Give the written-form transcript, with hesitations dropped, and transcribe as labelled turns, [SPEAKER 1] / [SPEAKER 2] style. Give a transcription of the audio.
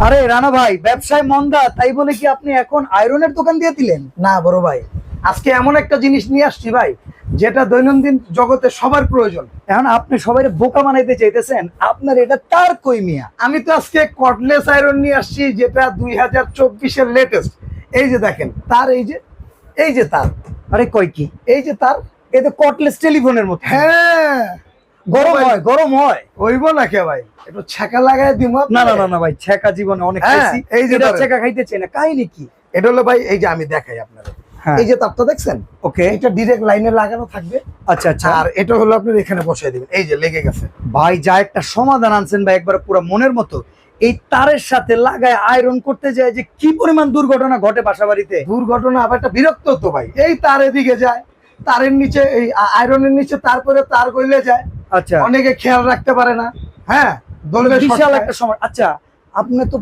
[SPEAKER 1] আরে রানা ভাই, ব্যবসায় মন্দা তাই বলে কি আপনি এখন আয়রনের দোকান দিয়ে দিলেন?
[SPEAKER 2] না বড় ভাই, আজকে এমন একটা জিনিস নিয়ে আসছি ভাই, যেটা দৈনন্দিন জগতে সবার প্রয়োজন।
[SPEAKER 1] এখন আপনি সবাই বোকা বানাইতে চাইতেছেন? আপনার এটা তার কই মিয়া?
[SPEAKER 2] আমি তো আজকে কর্ডলেস আয়রন নিয়ে আসছি, যেটা 2024-এর লেটেস্ট। এই যে দেখেন তার, এই যে তার,
[SPEAKER 1] আরে কই কি?
[SPEAKER 2] এই যে তার।
[SPEAKER 1] এই তো কটলেস টেলিফোনের মতো।
[SPEAKER 2] হ্যাঁ,
[SPEAKER 1] গরম হয়, গরম হয়।
[SPEAKER 2] হইব না কে ভাই, একটু ছ্যাঁকা লাগাই দিব।
[SPEAKER 1] না না না না ভাই, ছেকা জীবনে অনেক
[SPEAKER 2] হ্যাঁ,
[SPEAKER 1] খাইছি।
[SPEAKER 2] এই যে
[SPEAKER 1] এটা
[SPEAKER 2] ধরেন।
[SPEAKER 1] ছেকা খাইতে চাই না, কাহিনী কি?
[SPEAKER 2] এটা হলো ভাই, এই যে আমি দেখাই আপনাদের।
[SPEAKER 1] হ্যাঁ।
[SPEAKER 2] এই যে তারটা দেখছেন,
[SPEAKER 1] ওকে।
[SPEAKER 2] এটা ডিরেক্ট লাইনে লাগানো থাকবে।
[SPEAKER 1] আচ্ছা আচ্ছা।
[SPEAKER 2] আর এটা হলো আপনার এখানে বসাই দিবেন, এই যে লেগে গেছে।
[SPEAKER 1] ভাই যা একটা সমাধান আনছেন ভাই, একবার পুরো মনের মতো। এই তারের সাথে লাগায় আয়রন করতে যায় যে কি পরিমাণ দুর্ঘটনা ঘটে বাসা বাড়িতে।
[SPEAKER 2] দুর্ঘটনা আবার একটা বিরক্ত তো ভাই, এই তার এদিকে যায়, তারের নিচে এই আয়রনের নিচে, তারপরে তার গইলে যায়।
[SPEAKER 1] আচ্ছা,
[SPEAKER 2] অনেকে খেয়াল রাখতে পারে না। হ্যাঁ, দলবে
[SPEAKER 1] বিশাল একটা সময়। আচ্ছা, আপনি তো